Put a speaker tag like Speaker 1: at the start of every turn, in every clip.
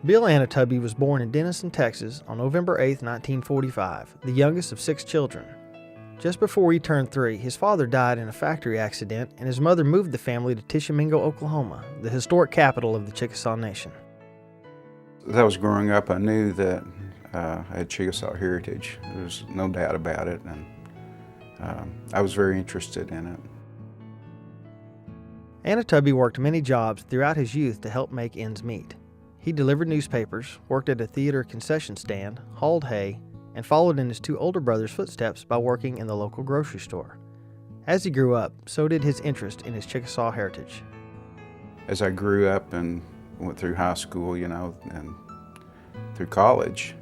Speaker 1: Bill Anatubby was born in Denison, Texas on November 8, 1945, the youngest of 6 children. Just before he turned 3, his father died in a factory accident and his mother moved the family to Tishomingo, Oklahoma, the historic capital of the Chickasaw Nation.
Speaker 2: As I was growing up, I knew that I had Chickasaw heritage. There was no doubt about it, and I was very interested in it.
Speaker 1: Anatubby worked many jobs throughout his youth to help make ends meet. He delivered newspapers, worked at a theater concession stand, hauled hay, and followed in his 2 older brothers' footsteps by working in the local grocery store. As he grew up, so did his interest in his Chickasaw heritage.
Speaker 2: As I grew up and went through high school, and through college,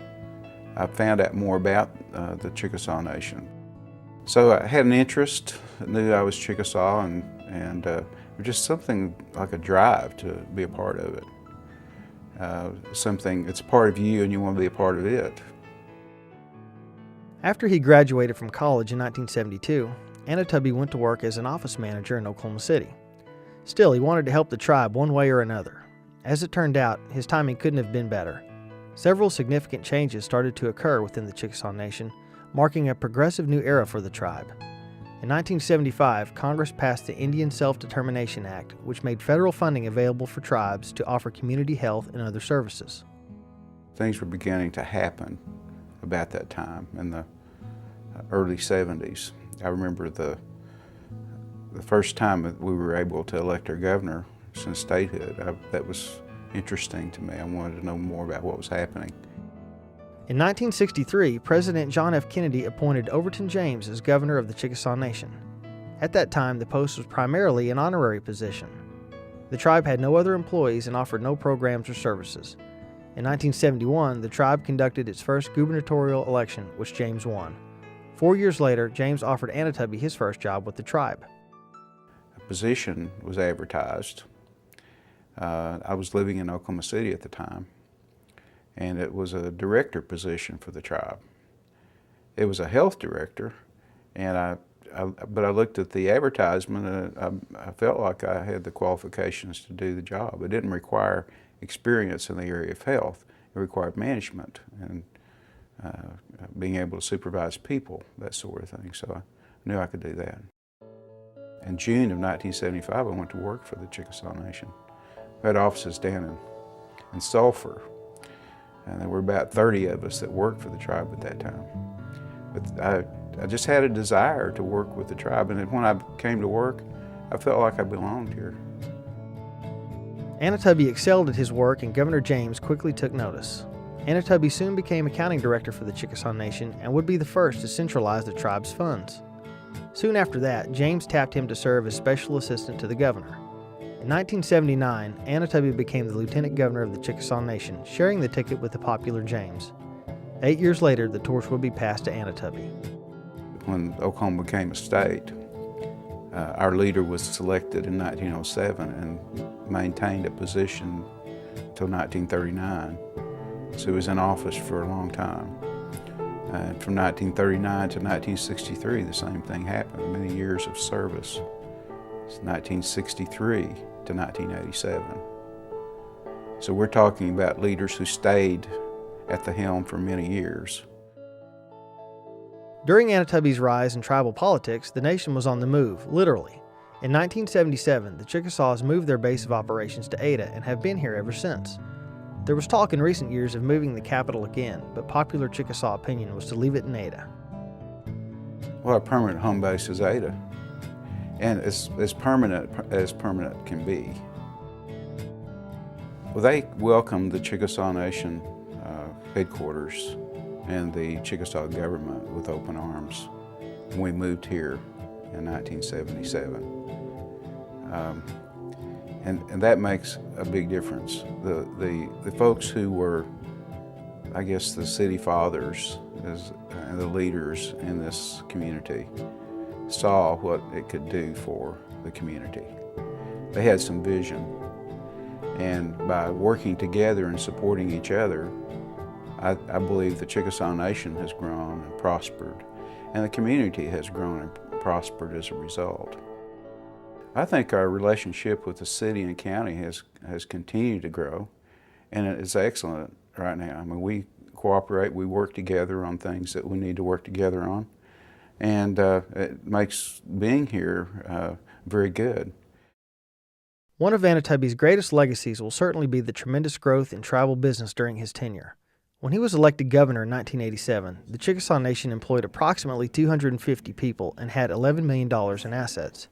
Speaker 2: I found out more about the Chickasaw Nation. So I had an interest, I knew I was Chickasaw, and it was just something like a drive to be a part of it. Something, it's part of you and you want to be a part of it.
Speaker 1: After he graduated from college in 1972, Anatubby went to work as an office manager in Oklahoma City. Still, he wanted to help the tribe one way or another. As it turned out, his timing couldn't have been better. Several significant changes started to occur within the Chickasaw Nation, marking a progressive new era for the tribe. In 1975, Congress passed the Indian Self-Determination Act, which made federal funding available for tribes to offer community health and other services.
Speaker 2: Things were beginning to happen about that time in the early 70s. I remember the first time that we were able to elect our governor since statehood. That was interesting to me. I wanted to know more about what was happening.
Speaker 1: In 1963, President John F. Kennedy appointed Overton James as governor of the Chickasaw Nation. At that time, the post was primarily an honorary position. The tribe had no other employees and offered no programs or services. In 1971, the tribe conducted its first gubernatorial election, which James won. 4 years later, James offered Anatubby his first job with the tribe.
Speaker 2: A position was advertised. I was living in Oklahoma City at the time, and it was a director position for the tribe. It was a health director, and but I looked at the advertisement and I felt like I had the qualifications to do the job. It didn't require experience in the area of health. It required management and being able to supervise people, that sort of thing. So I knew I could do that. In June of 1975, I went to work for the Chickasaw Nation. We had offices down in Sulphur, and there were about 30 of us that worked for the tribe at that time. But I just had a desire to work with the tribe, and when I came to work, I felt like I belonged here.
Speaker 1: Anatubby excelled at his work, and Governor James quickly took notice. Anatubby soon became accounting director for the Chickasaw Nation and would be the first to centralize the tribe's funds. Soon after that, James tapped him to serve as special assistant to the governor. In 1979, Anatubby became the lieutenant governor of the Chickasaw Nation, sharing the ticket with the popular James. 8 years later, the torch would be passed to Anatubby.
Speaker 2: When Oklahoma became a state, our leader was selected in 1907 and maintained a position until 1939. So he was in office for a long time. From 1939 to 1963, the same thing happened, many years of service. It's 1963 to 1987. So we're talking about leaders who stayed at the helm for many years.
Speaker 1: During Anatubby's rise in tribal politics, the nation was on the move, literally. In 1977, the Chickasaws moved their base of operations to Ada and have been here ever since. There was talk in recent years of moving the capital again, but popular Chickasaw opinion was to leave it in Ada.
Speaker 2: Well, our permanent home base is Ada, and as permanent can be. Well, they welcomed the Chickasaw Nation headquarters and the Chickasaw government with open arms when we moved here in 1977. And that makes a big difference. The folks who were, I guess, the city fathers and the leaders in this community saw what it could do for the community. They had some vision, and by working together and supporting each other, I believe the Chickasaw Nation has grown and prospered, and the community has grown and prospered as a result. I think our relationship with the city and county has continued to grow, and it's excellent right now. I mean, we cooperate, we work together on things that we need to work together on, and it makes being here very good.
Speaker 1: One of Anatubby's greatest legacies will certainly be the tremendous growth in tribal business during his tenure. When he was elected governor in 1987, the Chickasaw Nation employed approximately 250 people and had $11 million in assets.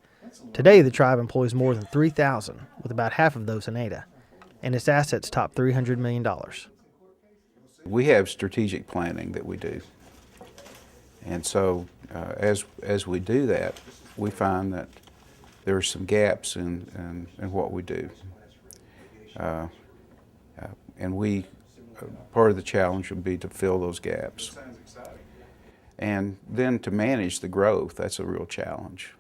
Speaker 1: Today, the tribe employs more than 3,000, with about half of those in Ada, and its assets top $300 million.
Speaker 2: We have strategic planning that we do, and so as we do that, we find that there are some gaps in what we do, and part of the challenge would be to fill those gaps, and then to manage the growth. That's a real challenge.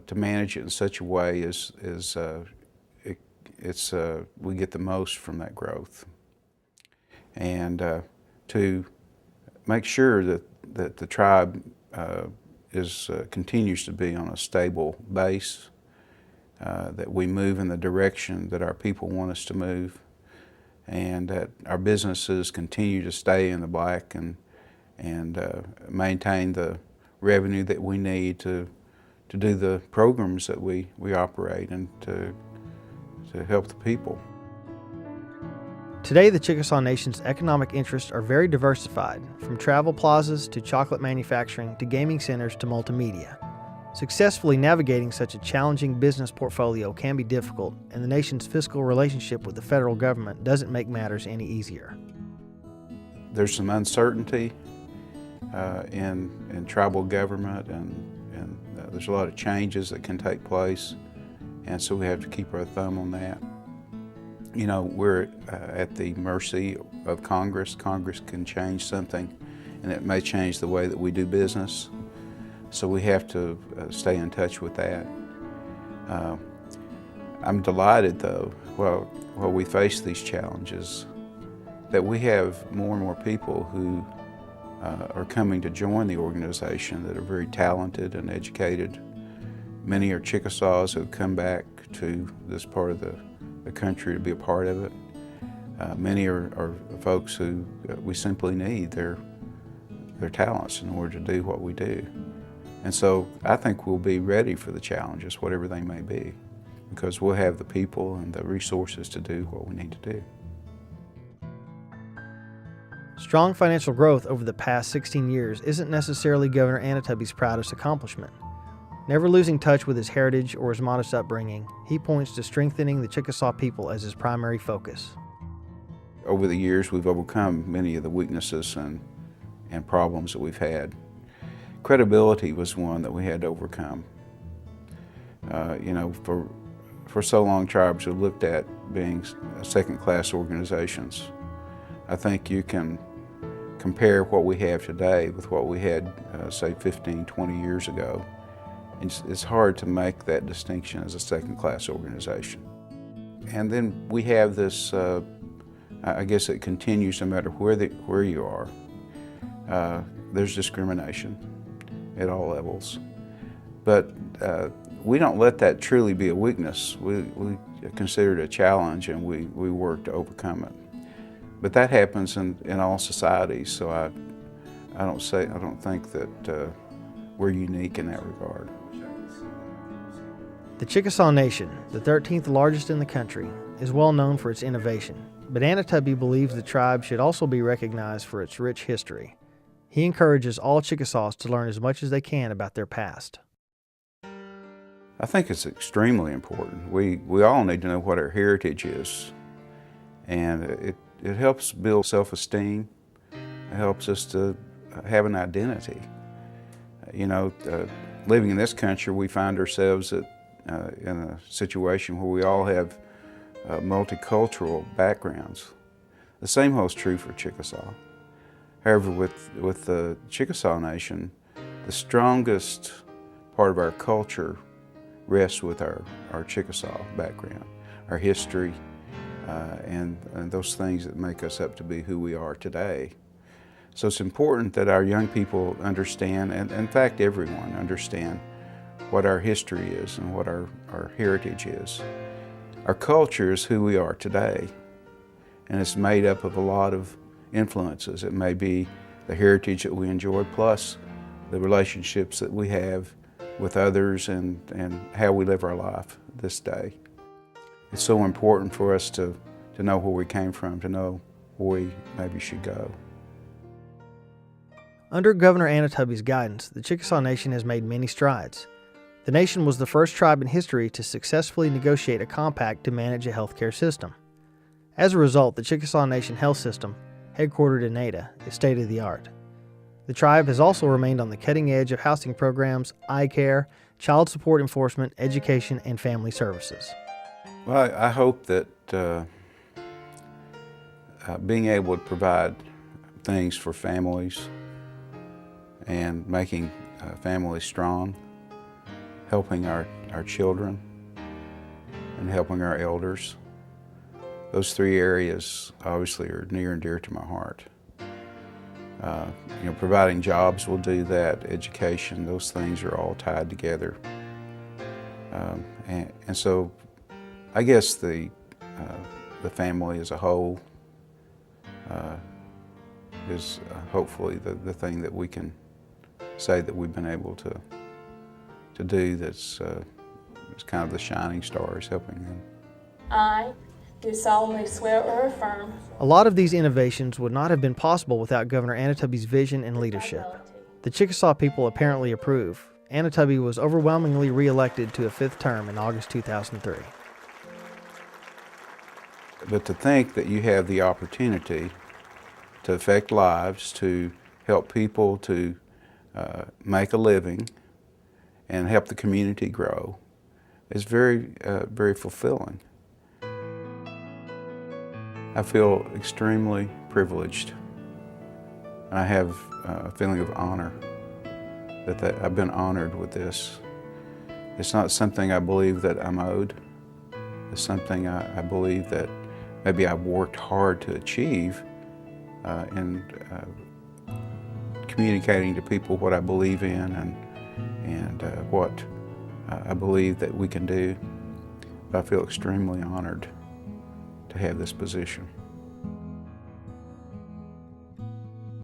Speaker 2: To manage it in such a way we get the most from that growth, and to make sure that the tribe continues to be on a stable base, that we move in the direction that our people want us to move, and that our businesses continue to stay in the black and maintain the revenue that we need to do the programs that we operate and to help the people.
Speaker 1: Today, the Chickasaw Nation's economic interests are very diversified, from travel plazas to chocolate manufacturing to gaming centers to multimedia. Successfully navigating such a challenging business portfolio can be difficult, and the nation's fiscal relationship with the federal government doesn't make matters any easier.
Speaker 2: There's some uncertainty in tribal government, and there's a lot of changes that can take place, and so we have to keep our thumb on that. You know, we're at the mercy of Congress. Congress can change something, and it may change the way that we do business. So we have to stay in touch with that. I'm delighted, though, while we face these challenges, that we have more and more people who are coming to join the organization that are very talented and educated. Many are Chickasaws who have come back to this part of the country to be a part of it. Many are folks who we simply need their talents in order to do what we do. And so I think we'll be ready for the challenges, whatever they may be, because we'll have the people and the resources to do what we need to do.
Speaker 1: Strong financial growth over the past 16 years isn't necessarily Governor Anatubby's proudest accomplishment. Never losing touch with his heritage or his modest upbringing, he points to strengthening the Chickasaw people as his primary focus.
Speaker 2: Over the years, we've overcome many of the weaknesses and problems that we've had. Credibility was one that we had to overcome. You know, for so long, tribes are looked at being second-class organizations. I think you can compare what we have today with what we had, say, 15, 20 years ago. It's hard to make that distinction as a second-class organization. And then we have this, I guess it continues no matter where you are. There's discrimination at all levels. But we don't let that truly be a weakness. We consider it a challenge, and we work to overcome it. But that happens in all societies, so I don't think that we're unique in that regard.
Speaker 1: The Chickasaw Nation, the 13th largest in the country, is well known for its innovation, but Anatubby believes the tribe should also be recognized for its rich history. He encourages all Chickasaws to learn as much as they can about their past.
Speaker 2: I think it's extremely important. We all need to know what our heritage is, and it helps build self-esteem. It helps us to have an identity. You know, living in this country, we find ourselves in a situation where we all have multicultural backgrounds. The same holds true for Chickasaw. However, with the Chickasaw Nation, the strongest part of our culture rests with our Chickasaw background, our history, and those things that make us up to be who we are today. So it's important that our young people understand, and in fact everyone understand, what our history is and what our heritage is. Our culture is who we are today, and it's made up of a lot of influences. It may be the heritage that we enjoy, plus the relationships that we have with others and how we live our life this day. It's so important for us to know where we came from, to know where we maybe should go.
Speaker 1: Under Governor Anatubby's guidance, the Chickasaw Nation has made many strides. The nation was the first tribe in history to successfully negotiate a compact to manage a healthcare system. As a result, the Chickasaw Nation health system, headquartered in Ada, is state-of-the-art. The tribe has also remained on the cutting edge of housing programs, eye care, child support enforcement, education, and family services.
Speaker 2: Well, I hope that being able to provide things for families and making families strong, helping our children, and helping our elders, those three areas obviously are near and dear to my heart. Providing jobs will do that, education, those things are all tied together. And so I guess the family as a whole is hopefully the thing that we can say that we've been able to do that's kind of the shining stars helping them.
Speaker 3: I do solemnly swear or affirm.
Speaker 1: A lot of these innovations would not have been possible without Governor Anatubby's vision and leadership. The Chickasaw people apparently approve. Anatubby was overwhelmingly re-elected to a fifth term in August 2003.
Speaker 2: But to think that you have the opportunity to affect lives, to help people to make a living and help the community grow is very, very fulfilling. I feel extremely privileged. I have a feeling of honor that I've been honored with this. It's not something I believe that I'm owed. It's something I believe that maybe I've worked hard to achieve in communicating to people what I believe in and what I believe that we can do. But I feel extremely honored to have this position.